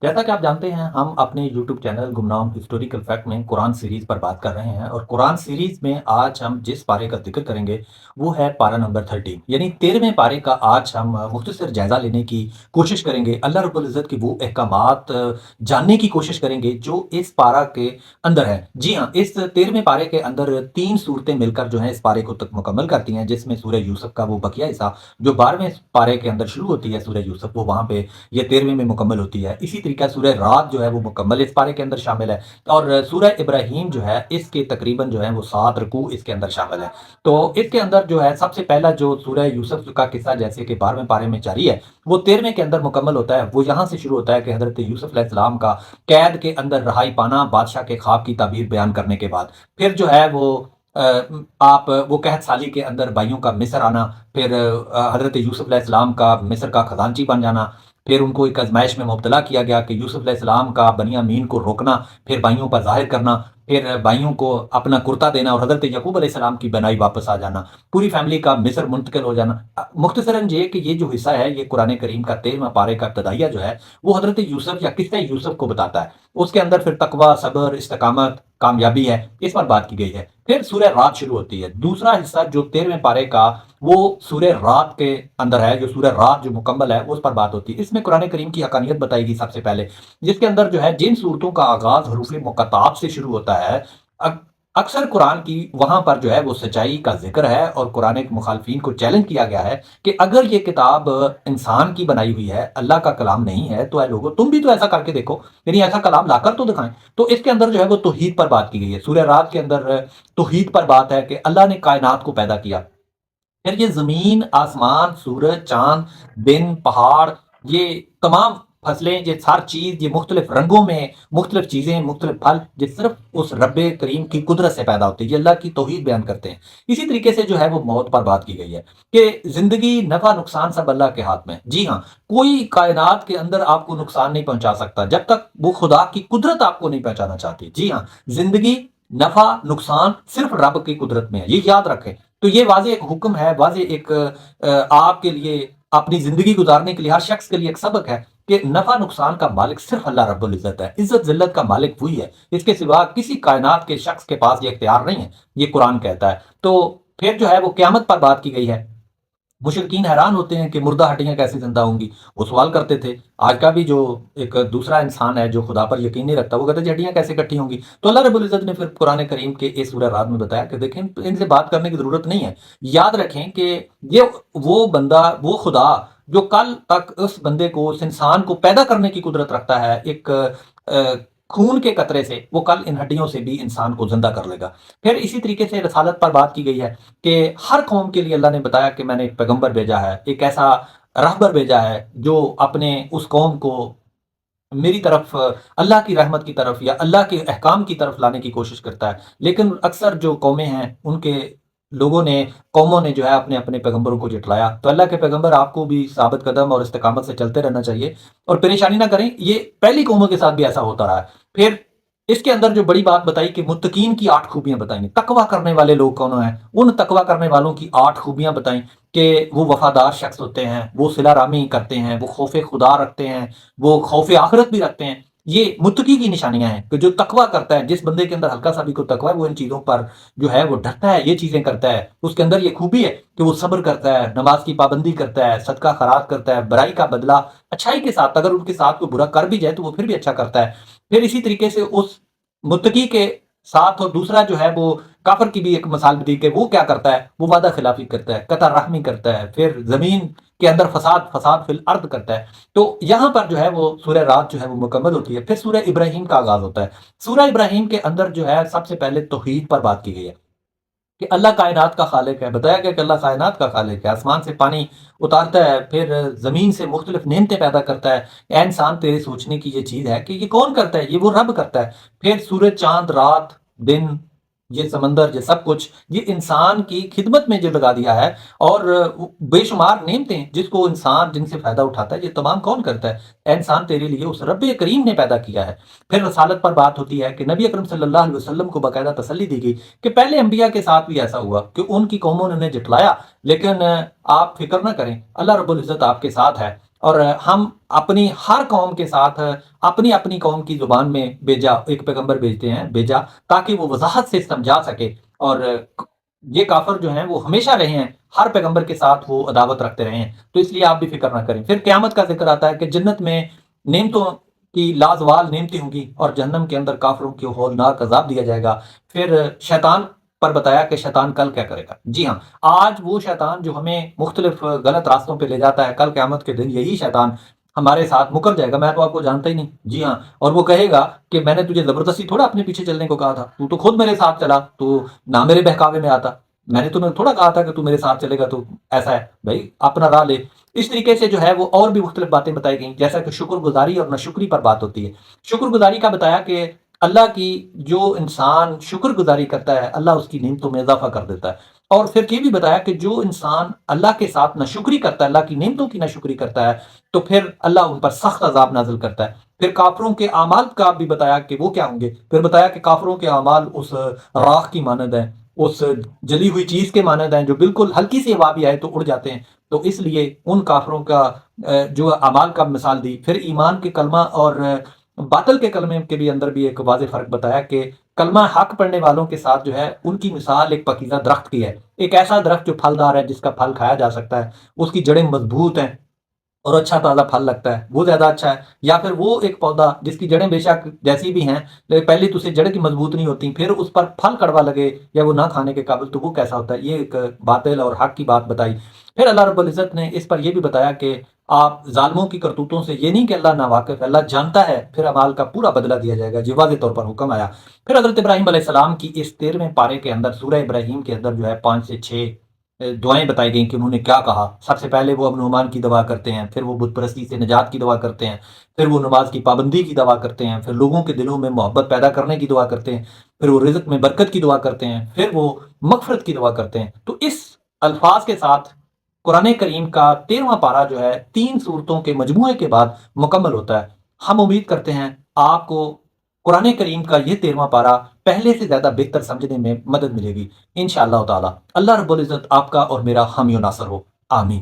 जैसा कि आप जानते हैं, हम अपने यूट्यूब चैनल गुमनाम हिस्टोरिकल फैक्ट में कुरान सीरीज़ पर बात कर रहे हैं और कुरान सीरीज़ में आज हम जिस पारे का ज़िक्र करेंगे, वो है पारा नंबर 13 यानी 13वें पारे का आज हम मुख्तसर जायज़ा लेने की कोशिश करेंगे। अल्लाह रब्बुल इज़्ज़त के वो अहकामात जानने की कोशिश करेंगे जो इस पारा के अंदर है। जी हाँ, इस 13वें पारे के अंदर 3 सूरतें मिलकर जो हैं इस पारे को तक मुकम्मल करती हैं, जिसमें सूरह यूसुफ का वो बकिया हिस्सा जो 12वें पारे के अंदर शुरू होती है सूरह यूसुफ, वो वहाँ पे ये 13वीं में मुकम्मल होती है। इसी तरीक़ा सूरह रात जो है वो मुकम्मल इस पारे के अंदर शामिल है और सूरह इब्राहीम जो है इसके तकरीबन जो है वो 7 रुकू इसके अंदर शामिल है। तो इसके अंदर जो है सबसे पहला जो सूरह यूसुफ का किस्सा जैसे कि 12वें पारे में जारी है, वो 13वें के अंदर मुकम्मल होता है। वो यहाँ से शुरू होता है कि हज़रत यूसुफ अलैहिस्सलाम का कैद के अंदर रहाई पाना, बादशाह के ख्वाब की ताबीर बयान करने के बाद। फिर जो है वो आप वो कहत साली के अंदर भाइयों का मिस्र आना, फिर हज़रत यूसुफ अलैहिस्सलाम का मिस्र का खजांची बन जाना, फिर उनको एक आज़माइश में मुब्तला किया गया कि यूसुफ अलैहिस्सलाम का बनियामीन को रोकना, फिर भाइयों पर ज़ाहिर करना, फिर भाइयों को अपना कुर्ता देना और हज़रत यकूब अलैहिस्सलाम की बनाई वापस आ जाना, पूरी फैमिली का मिस्र मुंतकिल हो जाना। मुख्तसरन ये कि ये जो हिस्सा है ये कुरान करीम का 13वां पारे का इब्तदाइया जो है वो हज़रत यूसुफ या किस्सा यूसुफ को बताता है। उसके अंदर फिर तकवा, सब्र, इस्तिकामत, कामयाबी है, इस पर बात की गई है। फिर सूरह रात शुरू होती है। दूसरा हिस्सा जो 13वें पारे का वो सूरह रात के अंदर है, जो सूरह रात जो मुकम्मल है उस पर बात होती है। इसमें कुरान करीम की हकानियत बताएगी सबसे पहले, जिसके अंदर जो है जिन सूरतों का आगाज़ हरूफ मुक़त्ताआत से शुरू होता है, अक्सर कुरान की वहाँ पर जो है वो सच्चाई का ज़िक्र है और कुरान के मुखालफिन को चैलेंज किया गया है कि अगर ये किताब इंसान की बनाई हुई है, अल्लाह का कलाम नहीं है, तो ऐ लोगों तुम भी तो ऐसा करके देखो, यानी ऐसा कलाम लाकर तो दिखाएं। तो इसके अंदर जो है वो तौहीद पर बात की गई है। सूरह रात के अंदर तौहीद पर बात है कि अल्लाह ने कायनात को पैदा किया। फिर ये ज़मीन, आसमान, सूरज, चाँद, दिन, पहाड़, ये तमाम फसलें, ये हर चीज़, ये मुख्तलिफ रंगों में मुख्तलिफ चीज़ें, मुख्तलिफ फल, ये सिर्फ़ उस रब्बे करीम की कुदरत से पैदा होती है। ये अल्लाह की तौहीद बयान करते हैं। इसी तरीके से जो है वो मौत पर बात की गई है कि ज़िंदगी, नफ़ा, नुकसान सब अल्लाह के हाथ में। जी हाँ, कोई कायनात के अंदर आपको नुकसान नहीं पहुँचा सकता, जब तक वो खुदा की कुदरत आपको नहीं पहुँचाना चाहती। जी हाँ, ज़िंदगी, नफ़ा, नुकसान सिर्फ़ रब की कुदरत में है, ये याद रखें। तो ये वाज़ेह एक हुक्म है, वाज़ेह एक आपके लिए अपनी ज़िंदगी गुज़ारने के लिए हर शख्स के लिए एक सबक है कि नफ़ा नुकसान का मालिक सिर्फ़ अल्लाह रब्बुल इज़्ज़त है। इज़्ज़त ज़िल्लत का मालिक वही है। इसके सिवा किसी कायनात के शख्स के पास ये इख्तियार नहीं है, ये कुरान कहता है। तो फिर जो है वो क़यामत पर बात की गई है। मुशरिकीन हैरान होते हैं कि मुर्दा हड्डियाँ कैसे ज़िंदा होंगी? वो सवाल करते थे। आज का भी जो एक दूसरा इंसान है जो खुदा पर यकीन नहीं रखता, वो कहता है जी हड्डियाँ कैसे इकट्ठी होंगी? तो अल्लाह रब्बुल इज़्ज़त ने फिर कुरान करीम के इस सूरह रात में बताया कि देखें इनसे बात करने की ज़रूरत नहीं है। याद रखें कि ये वो बंदा, वो खुदा जो कल तक उस बंदे को, उस इंसान को पैदा करने की कुदरत रखता है, एक खून के कतरे से, वो कल इन हड्डियों से भी इंसान को ज़िंदा कर लेगा। फिर इसी तरीके से रसालत पर बात की गई है कि हर कौम के लिए अल्लाह ने बताया कि मैंने एक पैगंबर भेजा है, एक ऐसा रहबर भेजा है जो अपने उस कौम को मेरी तरफ, अल्लाह की रहमत की तरफ या अल्लाह के अहकाम की तरफ लाने की कोशिश करता है। लेकिन अक्सर जो कौमें हैं उनके लोगों ने, कौमों ने जो है अपने अपने पैगंबरों को झुठलाया। तो अल्लाह के पैगंबर आपको भी साबित कदम और इस्तिकामत से चलते रहना चाहिए और परेशानी ना करें। ये पहली कौमों के साथ भी ऐसा होता रहा है। फिर इसके अंदर जो बड़ी बात बताई कि मुत्तकीन की 8 खूबियाँ बताई। तकवा करने वाले लोग कौन हैं? उन तकवा करने वालों की 8 खूबियाँ बताई कि वो वफ़ादार शख्स होते हैं, वो सिला-राहमी करते हैं, वो खौफ़ खुदा रखते हैं, वो खौफ़ आखिरत भी रखते हैं। ये मुत्तकी की निशानियाँ हैं कि जो तकवा करता है, जिस बंदे के अंदर हल्का-सा भी कोई तकवा है, वो इन चीज़ों पर जो है वो डरता है, ये चीज़ें करता है। उसके अंदर ये खूबी है कि वो सब्र करता है, नमाज़ की पाबंदी करता है, सदका खैरात करता है, बुराई का बदला अच्छाई के साथ, अगर उनके साथ कोई बुरा कर भी जाए तो वो फिर भी अच्छा करता है। फिर इसी तरीके से उस मुत्तकी के साथ और दूसरा जो है वो काफ़िर की भी एक मिसाल दी कि वो क्या करता है, वो वादा खिलाफ़ी करता है, कतर रहमी करता है, फिर ज़मीन के अंदर फ़साद फ़िल अर्द करता है। तो यहाँ पर जो है वो सूरह रात जो है वो मुकम्मल होती है। फिर सूरह इब्राहीम का आगाज़ होता है। सूरह इब्राहीम के अंदर जो है सबसे पहले तौहीद पर बात की गई है कि अल्लाह कायनात का खालिक है। बताया गया कि अल्लाह कायनात का खालिक है, आसमान से पानी उतारता है, फिर ज़मीन से मुख्तलिफ नेमतें पैदा करता है। ए इंसान तेरे सोचने की ये चीज़ है कि ये कौन करता है? ये वो रब करता है। फिर सूरज, चाँद, रात, दिन, ये समंदर, ये सब कुछ, ये इंसान की खिदमत में जो लगा दिया है और बेशुमार नेमतें जिसको इंसान जिनसे फ़ायदा उठाता है, ये तमाम कौन करता है? ए इंसान तेरे लिए उस रब्बे करीम ने पैदा किया है। फिर रसालत पर बात होती है कि नबी अकरम सल्लल्लाहु अलैहि वसल्लम को बाकायदा तसल्ली दी गई कि पहले अंबिया के साथ भी ऐसा हुआ कि उनकी कौमों ने उन्हें झुठलाया, लेकिन आप फ़िक्र ना करें, अल्लाह रब्बुल इज़्ज़त आपके साथ है। اور ہم اپنی ہر قوم کے ساتھ اپنی اپنی قوم کی زبان میں بھیجا ایک پیغمبر بھیجا تاکہ وہ وضاحت سے سمجھا سکے، اور یہ کافر جو ہیں وہ ہمیشہ رہے ہیں ہر پیغمبر کے ساتھ وہ عداوت رکھتے رہے ہیں، تو اس لیے آپ بھی فکر نہ کریں۔ پھر قیامت کا ذکر آتا ہے کہ جنت میں نعمتوں کی لازوال نعمتیں ہوں گی، اور جہنم کے اندر کافروں کی ہولناک عذاب دیا جائے گا۔ پھر شیطان پر بتایا کہ شیطان کل کیا کرے گا۔ جی ہاں، آج وہ شیطان جو ہمیں مختلف غلط راستوں پہ لے جاتا ہے، کل قیامت کے دن یہی شیطان ہمارے ساتھ مکر جائے گا، میں تو آپ کو جانتا ہی نہیں، جی ہاں، اور وہ کہے گا کہ میں نے تجھے زبردستی تھوڑا اپنے پیچھے چلنے کو کہا تھا، تو تو خود میرے ساتھ چلا، تو نہ میرے بہکاوے میں آتا، میں نے تمہیں تھوڑا کہا تھا کہ تو میرے ساتھ چلے گا تو ایسا ہے بھائی، اپنا راہ لے۔ اس طریقے سے جو ہے وہ اور بھی مختلف باتیں بتائی گئیں، جیسا کہ شکر گزاری اور ناشکری پر بات ہوتی ہے۔ شکر گزاری کا بتایا کہ اللہ کی، جو انسان شکر گزاری کرتا ہے اللہ اس کی نعمتوں میں اضافہ کر دیتا ہے، اور پھر یہ بھی بتایا کہ جو انسان اللہ کے ساتھ ناشکری کرتا ہے، اللہ کی نعمتوں کی ناشکری کرتا ہے، تو پھر اللہ ان پر سخت عذاب نازل کرتا ہے۔ پھر کافروں کے اعمال کا بھی بتایا کہ وہ کیا ہوں گے، پھر بتایا کہ کافروں کے اعمال اس راخ کی مانند ہیں، اس جلی ہوئی چیز کے مانند ہیں جو بالکل ہلکی سی ہوا بھی آئے تو اڑ جاتے ہیں۔ تو اس لیے ان کافروں کا جو اعمال کا مثال دی۔ پھر ایمان کے کلمہ اور باطل کے کلمے کے بھی اندر بھی ایک واضح فرق بتایا کہ کلمہ حق پڑھنے والوں کے ساتھ جو ہے ان کی مثال ایک پاکیزہ درخت کی ہے، ایک ایسا درخت جو پھلدار ہے، جس کا پھل کھایا جا سکتا ہے، اس کی جڑیں مضبوط ہیں اور اچھا تازہ پھل لگتا ہے، وہ زیادہ اچھا ہے۔ یا پھر وہ ایک پودا جس کی جڑیں بے شک جیسی بھی ہیں، لیکن پہلے تو اسے جڑیں کی مضبوط نہیں ہوتی، پھر اس پر پھل کڑوا لگے یا وہ نہ کھانے کے قابل، تو وہ کیسا ہوتا ہے؟ یہ ایک باطل اور حق کی بات بتائی۔ پھر اللہ رب العزت نے اس پر یہ بھی بتایا کہ آپ ظالموں کی کرتوتوں سے، یہ نہیں کہ اللہ ناواقف ہے، اللہ جانتا ہے، پھر اعمال کا پورا بدلہ دیا جائے گا، یہ واضح طور پر حکم آیا۔ پھر حضرت ابراہیم علیہ السلام کی اس 13ویں پارے کے اندر، سورہ ابراہیم کے اندر جو ہے 5 سے 6 دعائیں بتائی گئیں کہ انہوں نے کیا کہا۔ سب سے پہلے وہ امن و امان کی دعا کرتے ہیں، پھر وہ بت پرستی سے نجات کی دعا کرتے ہیں، پھر وہ نماز کی پابندی کی دعا کرتے ہیں، پھر لوگوں کے دلوں میں محبت پیدا کرنے کی دعا کرتے ہیں، پھر وہ رزق میں برکت کی دعا کرتے ہیں، پھر وہ مغفرت کی دعا کرتے ہیں۔ تو اس الفاظ کے ساتھ قرآن کریم کا 13واں پارہ جو ہے 3 صورتوں کے مجموعے کے بعد مکمل ہوتا ہے۔ ہم امید کرتے ہیں آپ کو قرآن کریم کا یہ 13واں پارہ پہلے سے زیادہ بہتر سمجھنے میں مدد ملے گی انشاءاللہ تعالی۔ اللہ رب العزت آپ کا اور میرا حامی و ناصر ہو، آمین۔